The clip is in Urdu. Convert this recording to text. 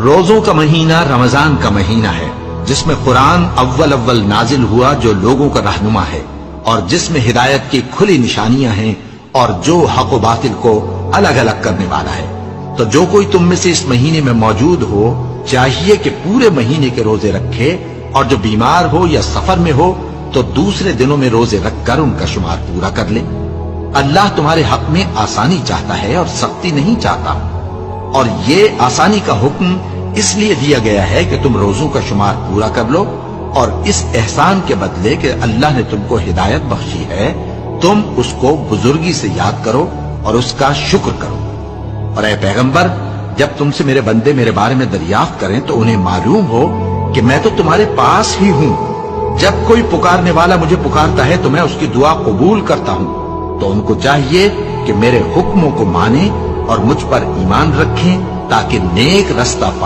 روزوں کا مہینہ رمضان کا مہینہ ہے، جس میں قرآن اول نازل ہوا، جو لوگوں کا رہنما ہے اور جس میں ہدایت کی کھلی نشانیاں ہیں اور جو حق و باطل کو الگ الگ کرنے والا ہے۔ تو جو کوئی تم میں سے اس مہینے میں موجود ہو چاہیے کہ پورے مہینے کے روزے رکھے، اور جو بیمار ہو یا سفر میں ہو تو دوسرے دنوں میں روزے رکھ کر ان کا شمار پورا کر لے۔ اللہ تمہارے حق میں آسانی چاہتا ہے اور سختی نہیں چاہتا، اور یہ آسانی کا حکم اس لیے دیا گیا ہے کہ تم روزوں کا شمار پورا کر لو، اور اس احسان کے بدلے کہ اللہ نے تم کو ہدایت بخشی ہے تم اس کو بزرگی سے یاد کرو اور اس کا شکر کرو۔ اور اے پیغمبر، جب تم سے میرے بندے میرے بارے میں دریافت کریں تو انہیں معلوم ہو کہ میں تو تمہارے پاس ہی ہوں۔ جب کوئی پکارنے والا مجھے پکارتا ہے تو میں اس کی دعا قبول کرتا ہوں۔ تو ان کو چاہیے کہ میرے حکموں کو مانیں اور مجھ پر ایمان رکھیں تاکہ نیک رستہ